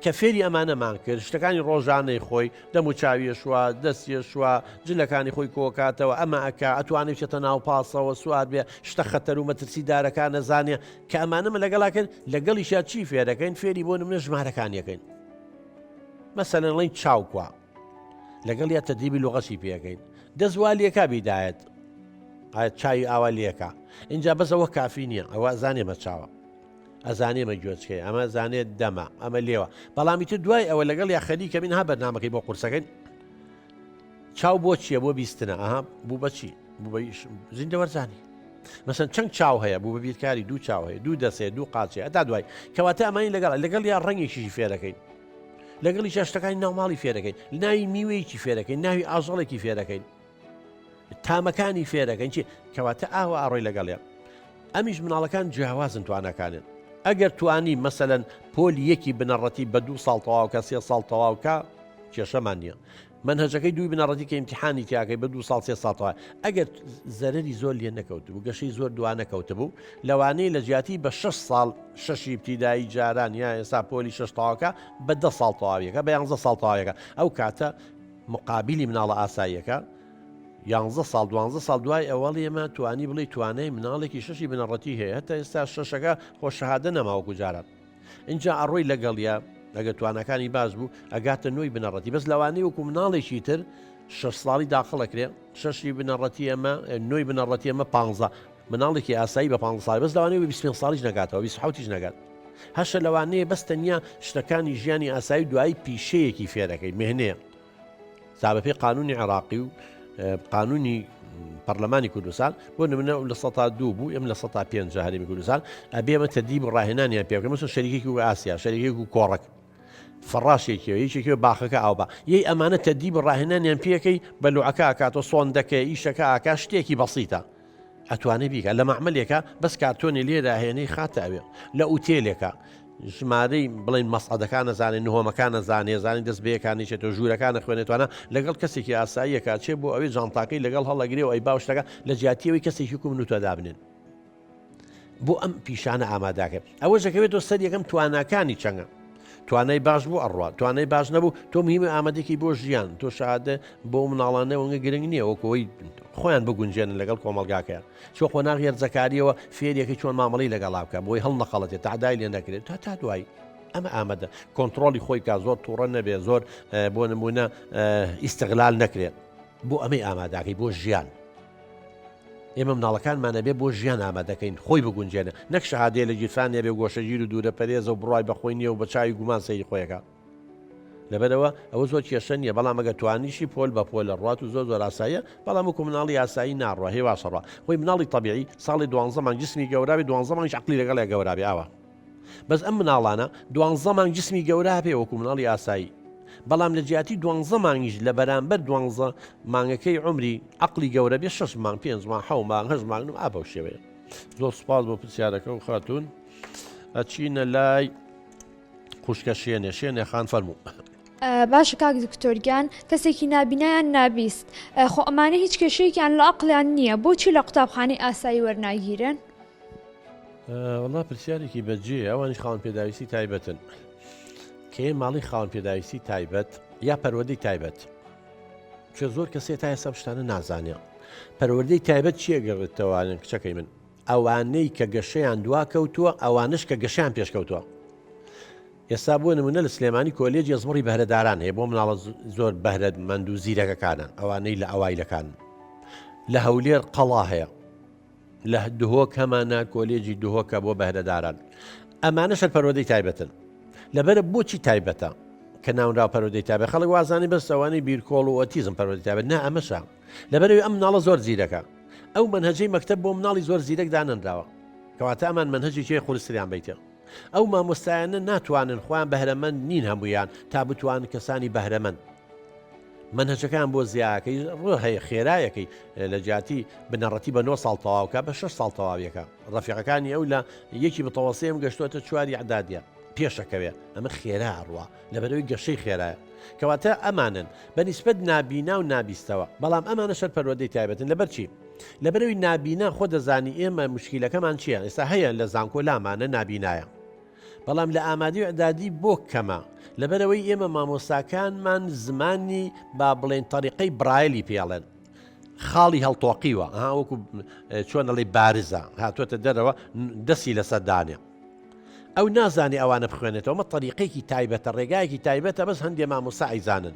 کە فێری ئەمانەمان کرد شتەکانی ڕۆژانەی خۆی دەم و چاویە شووە دەستیە شووە جلەکانی خۆی کۆکاتەوە ئەمە ئەکا ئەتوانێت بچێتە ناو پاسەوە سوات بێ شتە خەتەر و مەترسی دارەکان نەزانێ کە ئەمانەمە لەگەڵاکەن لەگەڵیشا چی فێرەکەین فێری بۆ نمونە ژمارەکانیەکەین مەسەلەن ڵێن چاوکوە لەگەڵ یا تەدریبی لۆغەشی پێەکەین دەزوالیەکە بیدایەت چاوی ئاوا لێکە اینجا بەسەوە کافی نییە ئەوە زانێمە چاوە ئەزانێمە گوێچکەی ئەمە زانێت دەمە ئەمە لێوە بەڵامی تر دوای ئەوە لەگەڵ یا خەریکە من ها بەرنامەکەی بۆ قورسەکەین چاو بۆ چییە بۆ بیستنە ئەها بوو بەچی زیندە وەرزانی مەسەن چەند چاو هەیە بوو بە بیرکاری دوو چاو هەیە دوو دەسێ دوو قاچێ ئەتا دوای کەواتە ئەمانی لەگەڵ یا ڕەنگێکی فێرەکەین لەگەڵی شتەکانی ناوماڵی فێرەکەین ناوی میوەیەکی فێرەکەین ناوی ئاژەڵێکی فێرەکەین تامەکانی فێرەکەین چی کەواتە ئاوە ئاڕۆی لەگەڵێ ئەمیش مناڵەکان جیاوازن توانەکانن ئەگەر توانی مەسەلەن پۆلی یەکی بنەڕەتی بە 2 ساڵ تەواوکە 3 ساڵ تەواوکە کێشەمان نییە منهەجەکەی دوی بنەڕەتی کە ئیمتیحانی تیاکەی بە 2 ساڵ 3 ساڵ تەواو ئەگەر زەرری زۆر لێ نەکەوت بوو گەشەی زۆر دوانەکەوتە بوو لەوانەیە لە جیاتی بە 6 ساڵ شەشی ابتیدایی جاران یا ئێستا پۆلی 6 تەواوکە بە 10 ساڵ تەواویەکە بە 11 ساڵ تەواویەکە ئەو کاتە مقابلی مناڵە ئاساییەکە 11 ساڵ 12 ساڵ دوای ئەوەڵ ئێمە توانی بڵێ توانای مناڵێکی شەشی بنەڕەتی هەیە هەتا ئێستا شەشەکە خۆشەهادە نەماوەکو جاران اینجا ئەڕۆی لەگەڵیا ئەگە توانەکانی باش بوو ئەگاتە نوۆی بنەڕەتی بەس لەوانەیە وەکو مناڵێکی تر 6 ساڵی داخڵەکرێ شەشی بنەڕەتی ئەمە نوۆی بنەڕەتی ئەمە 15 مناڵێکی ئاسایی بە 15 ساڵی بەس لەوانەیە 25 ساڵیش نەگاتەوە 26 نەگات هەشە لەوانەیە بەس تەنیا شتەکانی ژیانی ئاسایی دوایی پیشەیەکی فێرەکەی مهنەیە سابەپی قانونی عێراقی و قانونی پەرلەمانی کوردستان بۆ نمونە لە 102 بوو ئەم لە 105 هەرێمی کوردستان ئەبێمە تەدیب ڕاهێنانیان پێ بکەن مەسەڵەن شەریکێکی و ئاسیا شەریکێک و کۆڕەک فەڕاشێکیەوە یەکێکی باخەکە ئاوبا یەی ئەمانە تەدیب ڕاهێنانیان پێەکەی بەلوعەکە ئاکاتۆ سۆندەکەی ئیشەکە ئاکا شتێکی بەسیتە ئەتوانێ بیکە لە مەعمەلێکە بەس کارتۆنی لێداهێنەی خاتە ئەوێ لە ئوتێلێکە ژمارەی بڵین مەسعەدەکان نەزانێن نهۆمەکان نەزانێ زانانی دەست بەیەکانی چێتەوە ژوورەکان نەخوێنێتوانە لەگەڵ کەسێکی ئاساییەکە چێ بۆ ئەوەی جانتاکەی لەگەڵ هەڵەگرێ و ئەی باوشتەکە لە جیاتیەوەی کەسێکی کوم نوتەدا بنێن بۆ ئەم پیشانە ئاماداکە ئەوە ژەکەوێتەوە سەر یەکەم تواناکانی چەنگە توانای باش بوو ئەڕوا توانای باش نەبوو تۆ مهمە ئامادەێکی بۆ ژیان تۆ شادە بۆ مناڵانە وەنگە گرنگ نییە وەکەوەی خۆیان بگونجێنن لەگەڵ کۆمەلگاکەیان چۆ خۆ ناغێر زەکاریەوە فێریەکەی چۆن مامەڵی لەگەڵا بکە بۆی هەڵ نەخەڵەتێت تعدای لێ نەکرێت تا دوایی ئەمە ئامادە کۆنتترۆلی خۆی کا زۆر تووڕە نەبێ زۆر بۆ نمونە ئیسیغلال نەکرێت بۆ ئەمەی ئاماداکەی بۆ ژیان ئێمە مناڵەکانمانە بێ بۆ ژیان ئامادەکەین خۆی بگونجێنە نەک شەهادەیە لە گیرفانێ بێ گۆشەگیر و دوورە پەرێزە و بڕای بەخۆی نییە و بە چاوی گومان سەیری خۆیەکە لەبەرەوە ئەوە زۆر کێشە نییە بەڵام ئەگە توانیشی پۆل بە پۆل لە ڕات و زۆر ئاساییە بەڵام وەکو مناڵی ئاسایی ناڕوە هێواشەڕە خۆی مناڵی تەبیعی ساڵی 12 مانگ جسمی گەورابی 12 مانگش عەقلی لەگەڵ گەورابی ئاوە بەس ئەم مناڵانە 12 مانگ جسمی گەورا پێ وەکو مناڵی ئاسایی بەڵام لە جیاتی 12 مانگیش لە بەرامبەر 12 مانگەکەی عمری عەقلی گەورە بێ 6 مانگ 5 مانگ 7 مانگ 8 مانگ ئابە شێوەیە زۆر سوپاس بۆ پرسیارەکە و خاتون ئەچینە لای خوشکە شوێنێ خان فەرموو باشە کاک دکتۆرگیان کەسێکی نابینایان نابیست خۆ ئەمانە هیچ کێشەیەکیان لە عەقلیان نییە بۆچی لە قوتابخانەی ئاسایی وەرناگیرن؟ وەڵا پرسیارێکی بەجێ ئەوانش خاوەن پێداویستی تایبەتن کە ماڵی خاوەن پێداویستی تایبەت یا پەروەردەی تایبەت چێ زۆر کەسێ تا ئێستا شتانە نازانێ پەروەردەی تایبەت چیە گەڕێتەوانن کچەکەی من ئەوانەی کە گەشەیان دوا کەوتووە ئەوانش کە گەشیان پێشکەوتووە ئێستا بۆ نمونە لە سلێمانی کۆلێجی ئەزمڕی بەهرەداران هەیە بۆ مناڵە زۆر بەهرەمەند و زیرەکەکانن ئەوانەی لە ئەوایلەکان لە هەولێر قەڵا هەیە لە دهۆک هەمانە کۆلێجی دهۆکە بۆ بەهرەداران ئەمانەش پەروەردەی تایبەتن لەبەرە بۆچی تایبەتە کە ناونراو پەروەردەی تایبەت خەڵک وازانی بەس ئەوانەی بیرکۆڵ و ئۆتیزم پەروەردەی تایبەت نا ئەمەشە لەبەرەوەی ئەم مناڵە زۆر زیرەکە ئەو منهەجەی مەکتەب بۆ مناڵی زۆر زیرەک دانەنراوە کەواتە ئەمان منهەجێکی خولستریان بیتە ئەو مامۆستایانە ناتوانن خۆیان بەهرەمەند نین هەمویان تا بتوان کەسانی بەهرەمەند منهەجەکان بۆ زیاکەی ڕۆ هەیە خێرایەکەی لە جاتی بنەڕەتی بە 9 ساڵ تەواوکە بە 6 ساڵ تەواویەکە ڕەفیقەکانی ئەو لە یەکی بەتەوەسەیەم گەشتوتە 4 عەدادیە پێشەکەوێ ئەمە خێرا ڕوە لەبەرەوەی گەشەی خێرایە کەواتە ئەمانن بەنسبەت نابینا و نابیستەوە بەڵام ئەمانە شەر پەروەردەی تایبەتن لەبەر چی لەبەرەوەی نابینا خۆ دەزانی ئێمە مشکیلەکەمان چییە ئێستا هەیە لە زانکۆ لامانە نابینایە بەڵام لە ئامادەی و ئەدادی بۆ کەمە لەبەرەوەی ئێمە مامۆستاکانمان زمانی با بڵێن تەریقەی برایلی پێڵێن خاڵی هەڵتۆقیوە وەکو چۆنەڵی بارزە هاتوۆتە دەرەوە دەستی لەسەردانێ ئەو نازانی ئەوانە بخوێنێتەوە مە تەریقێکی تایبەتە ڕێگایەکی تایبەتە بەس هەندێک مامۆستا ئەیزانن